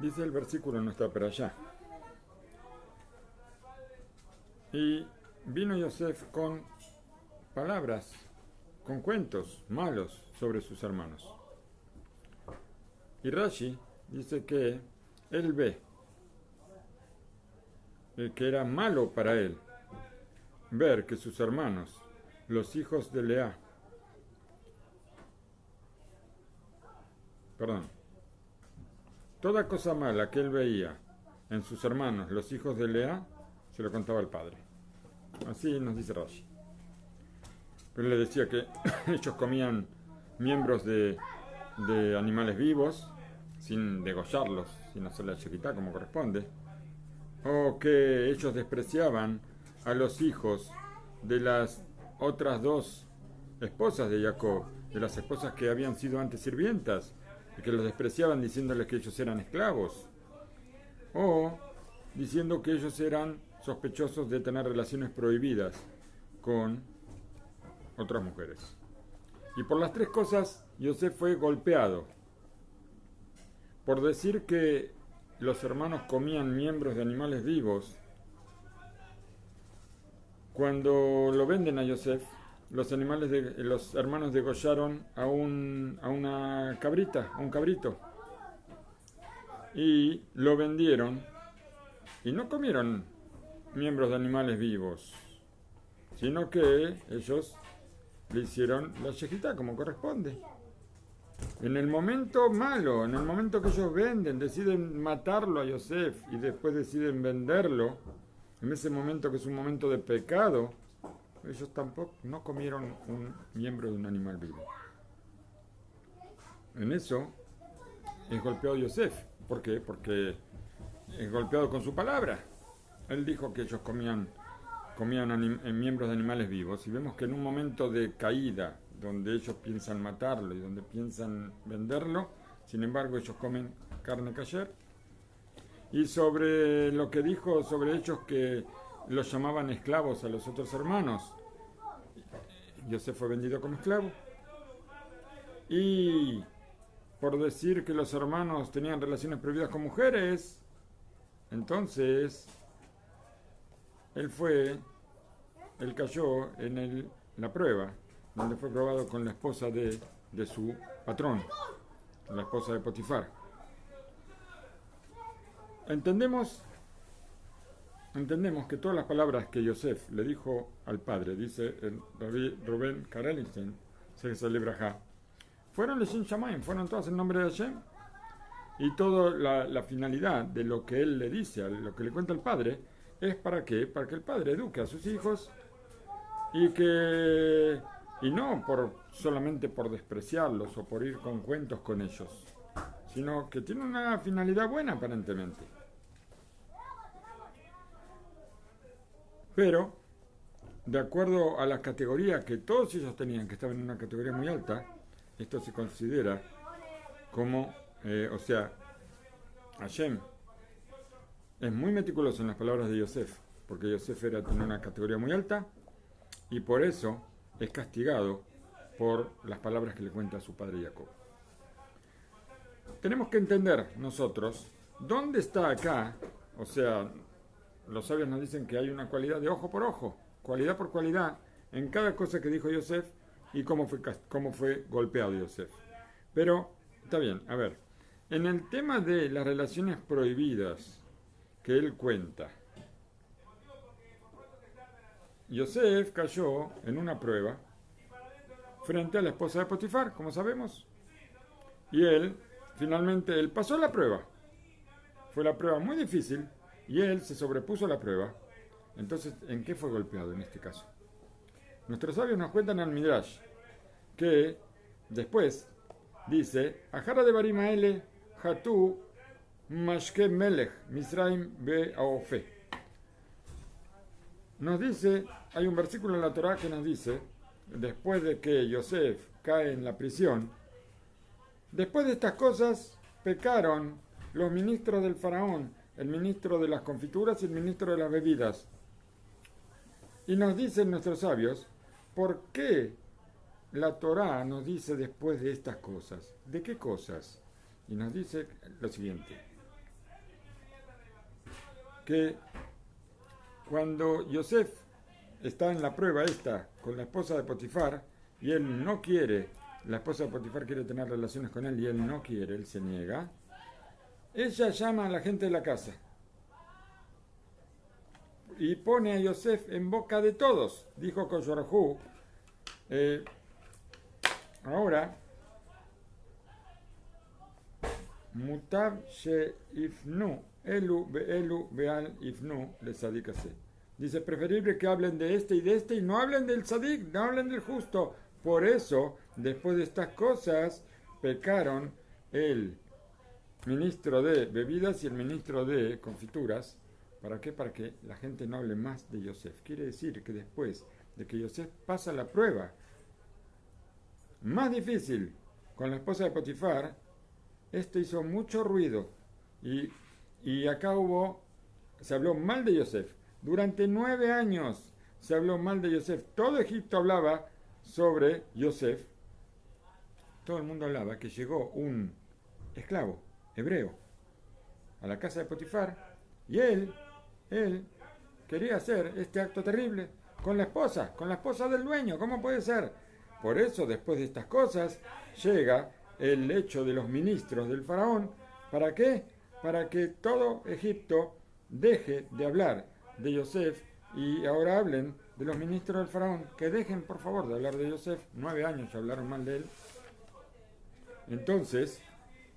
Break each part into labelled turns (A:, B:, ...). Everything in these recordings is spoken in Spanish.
A: Dice el versículo, no está para allá. Y vino Yosef con palabras, con cuentos malos sobre sus hermanos. Y Rashi dice que él ve que era malo para él ver que sus hermanos, los hijos de Lea, perdón, toda cosa mala que él veía en sus hermanos, los hijos de Lea, se lo contaba al padre. Así nos dice Rashi. Pero le decía que ellos comían miembros de animales vivos, sin degollarlos, sin hacer la shekitá como corresponde, o que ellos despreciaban a los hijos de las otras dos esposas de Jacob, de las esposas que habían sido antes sirvientas, y que los despreciaban diciéndoles que ellos eran esclavos, o diciendo que ellos eran sospechosos de tener relaciones prohibidas con otras mujeres. Y por las tres cosas, Yosef fue golpeado. Por decir que los hermanos comían miembros de animales vivos, cuando lo venden a Yosef, los hermanos degollaron a una cabrita, a un cabrito, y lo vendieron, y no comieron miembros de animales vivos, sino que ellos le hicieron la shejitá como corresponde. En el momento malo, en el momento que ellos venden, deciden matarlo a Yosef y después deciden venderlo, en ese momento que es un momento de pecado, ellos tampoco no comieron un miembro de un animal vivo. En eso es golpeado Yosef. ¿Por qué? Porque es golpeado con su palabra. Él dijo que ellos comían miembros de animales vivos, y vemos que en un momento de caída, donde ellos piensan matarlo y donde piensan venderlo, sin embargo ellos comen carne kasher. Y sobre lo que dijo sobre ellos, que los llamaban esclavos a los otros hermanos, Yosef fue vendido como esclavo. Y por decir que los hermanos tenían relaciones prohibidas con mujeres, entonces él cayó en la prueba, donde fue probado con la esposa de su patrón, la esposa de Potifar. Entendemos que todas las palabras que Yosef le dijo al padre, dice el Rabbi Rubén Karelisten, se celebra acá, fueron Leshem Shamayim, fueron todas en nombre de Hashem. Y toda la finalidad de lo que él le dice, lo que le cuenta el padre, es ¿para qué? Para que el padre eduque a sus hijos y no solamente por despreciarlos o por ir con cuentos con ellos, sino que tiene una finalidad buena aparentemente. Pero, de acuerdo a la categoría que todos ellos tenían, que estaban en una categoría muy alta, esto se considera como, Hashem es muy meticuloso en las palabras de Yosef, porque Yosef tenía una categoría muy alta, y por eso es castigado por las palabras que le cuenta a su padre Jacob. Tenemos que entender nosotros dónde está acá, los sabios nos dicen que hay una cualidad de ojo por ojo, cualidad por cualidad, en cada cosa que dijo Yosef y cómo fue golpeado Yosef. Pero, está bien, a ver, en el tema de las relaciones prohibidas que él cuenta, Yosef cayó en una prueba frente a la esposa de Potifar, como sabemos, y él pasó la prueba. Fue la prueba muy difícil y él se sobrepuso a la prueba. Entonces, ¿en qué fue golpeado en este caso? Nuestros sabios nos cuentan en el Midrash que después dice: Ajara de Barimaele Hatu Mashke Melech Misraim Be Aofe. Nos dice, hay un versículo en la Torá que nos dice, después de que Yosef cae en la prisión, después de estas cosas pecaron los ministros del faraón, el ministro de las confituras y el ministro de las bebidas. Y nos dicen nuestros sabios, ¿por qué la Torá nos dice después de estas cosas? ¿De qué cosas? Y nos dice lo siguiente: que cuando Yosef está en la prueba esta con la esposa de Potifar y él no quiere, la esposa de Potifar quiere tener relaciones con él y él no quiere, él se niega, ella llama a la gente de la casa y pone a Yosef en boca de todos. Dijo Koshorhu, ahora, Mutab she ifnu, elu be'elu be'al ifnu le sadikase. Dice, preferible que hablen de este y no hablen del sadik, no hablen del justo. Por eso, después de estas cosas, pecaron el ministro de bebidas y el ministro de confituras. ¿Para qué? Para que la gente no hable más de Yosef. Quiere decir que después de que Yosef pasa la prueba más difícil con la esposa de Potifar, esto hizo mucho ruido y acá se habló mal de Yosef. Durante 9 años se habló mal de Yosef. Todo Egipto hablaba sobre Yosef. Todo el mundo hablaba que llegó un esclavo hebreo a la casa de Potifar y él quería hacer este acto terrible con la esposa del dueño. ¿Cómo puede ser? Por eso, después de estas cosas, llega el hecho de los ministros del faraón. ¿Para qué? Para que todo Egipto deje de hablar de Yosef y ahora hablen de los ministros del faraón. Que dejen, por favor, de hablar de Yosef. 9 años hablaron mal de él. Entonces,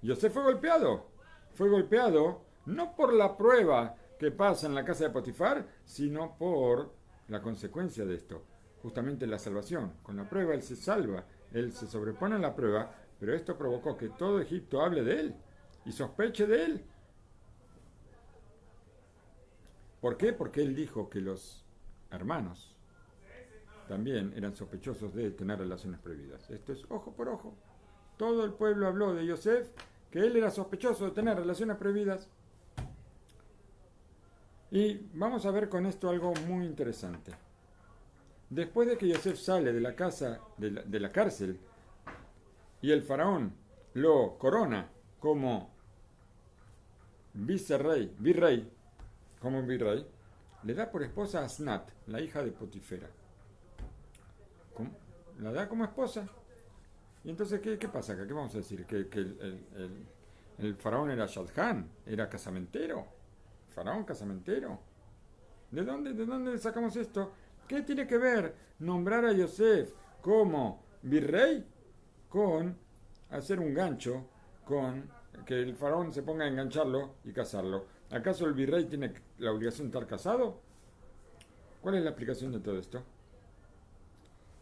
A: Yosef fue golpeado. Fue golpeado no por la prueba que pasa en la casa de Potifar, sino por la consecuencia de esto. Justamente la salvación. Con la prueba él se salva. Él se sobrepone a la prueba, pero esto provocó que todo Egipto hable de él y sospeche de él. ¿Por qué? Porque él dijo que los hermanos también eran sospechosos de tener relaciones prohibidas. Esto es ojo por ojo. Todo el pueblo habló de Yosef, que él era sospechoso de tener relaciones prohibidas. Y vamos a ver con esto algo muy interesante. Después de que Yosef sale de la casa, de la cárcel, y el faraón lo corona como virrey, le da por esposa a Asnat, la hija de Potifera. ¿Cómo? La da como esposa. Y entonces, ¿qué pasa acá? ¿Qué vamos a decir? ¿Que el faraón era Shadchan? ¿Era casamentero? ¿Faraón casamentero? ¿De dónde sacamos esto? ¿Qué tiene que ver nombrar a Yosef como virrey con hacer un gancho, con que el faraón se ponga a engancharlo y casarlo? ¿Acaso el virrey tiene la obligación de estar casado? ¿Cuál es la explicación de todo esto?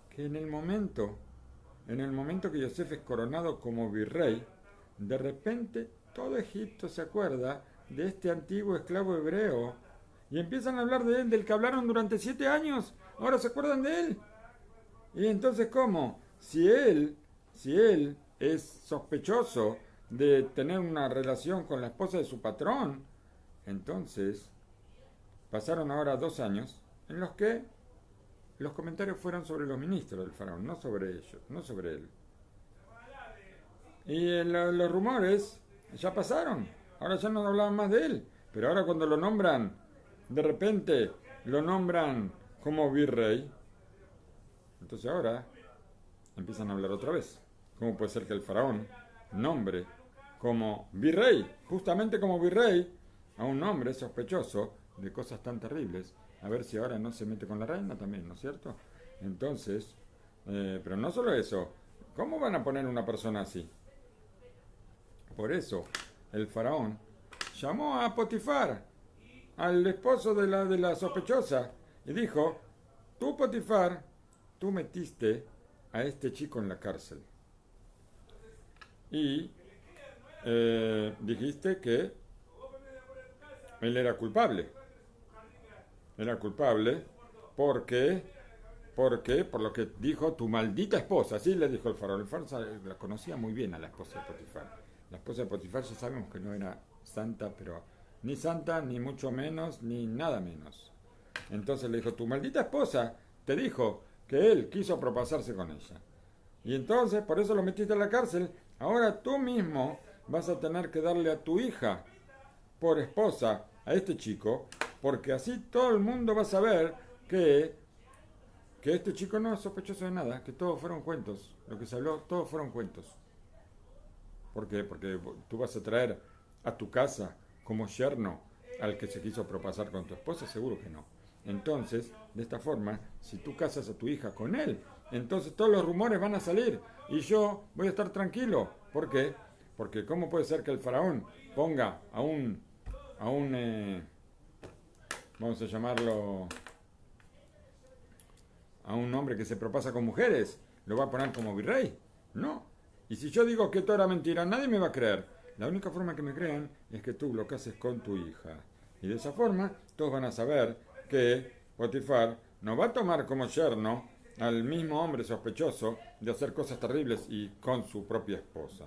A: Que en el momento que Yosef es coronado como virrey, de repente todo Egipto se acuerda de este antiguo esclavo hebreo y empiezan a hablar de él, del que hablaron durante 7 años. Ahora se acuerdan de él. Y entonces, ¿cómo? Si él es sospechoso de tener una relación con la esposa de su patrón, entonces pasaron ahora 2 años en los que los comentarios fueron sobre los ministros del faraón, no sobre ellos, no sobre él. Y los rumores ya pasaron, ahora ya no hablaban más de él, pero ahora cuando lo nombran, de repente lo nombran como virrey, entonces ahora empiezan a hablar otra vez. ¿Cómo puede ser que el faraón nombre como virrey, justamente como virrey, a un hombre sospechoso de cosas tan terribles? A ver si ahora no se mete con la reina también, ¿no es cierto? Entonces, pero no solo eso, ¿cómo van a poner una persona así? Por eso, el faraón llamó a Potifar, al esposo de la sospechosa, y dijo, tú Potifar, tú metiste a este chico en la cárcel. Y dijiste que él era culpable. Era culpable porque por lo que dijo tu maldita esposa. Así le dijo el faraón. El faraón la conocía muy bien a la esposa de Potifar. La esposa de Potifar ya sabemos que no era santa, pero ni santa, ni mucho menos, ni nada menos. Entonces le dijo, tu maldita esposa te dijo que él quiso propasarse con ella. Y entonces, por eso lo metiste en la cárcel. Ahora tú mismo vas a tener que darle a tu hija por esposa a este chico, porque así todo el mundo va a saber que este chico no es sospechoso de nada, que todos fueron cuentos, lo que se habló, todos fueron cuentos. ¿Por qué? Porque tú vas a traer a tu casa como yerno al que se quiso propasar con tu esposa, seguro que no. Entonces, de esta forma, si tú casas a tu hija con él, entonces todos los rumores van a salir y yo voy a estar tranquilo. ¿Por qué? Porque ¿cómo puede ser que el faraón ponga vamos a llamarlo, a un hombre que se propasa con mujeres? ¿Lo va a poner como virrey? No. Y si yo digo que todo era mentira, nadie me va a creer. La única forma que me crean es que tú lo cases con tu hija. Y de esa forma todos van a saber que Potifar no va a tomar como yerno al mismo hombre sospechoso de hacer cosas terribles y con su propia esposa.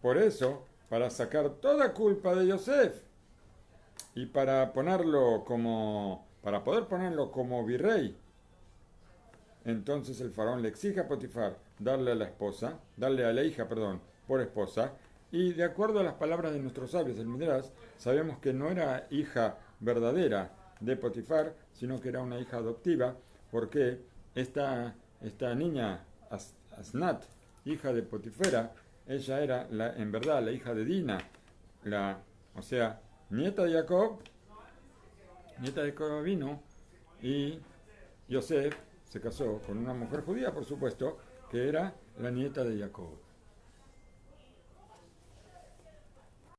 A: Por eso, para sacar toda culpa de Yosef y para poder ponerlo como virrey, entonces el faraón le exige a Potifar darle a la hija, perdón, por esposa, y de acuerdo a las palabras de nuestros sabios del Midrash, sabemos que no era hija verdadera de Potifar, sino que era una hija adoptiva, porque esta niña, Asnat, hija de Potifera, ella era en verdad la hija de Dina, o sea, nieta de Jacob vino, y Yosef se casó con una mujer judía, por supuesto, que era la nieta de Jacob.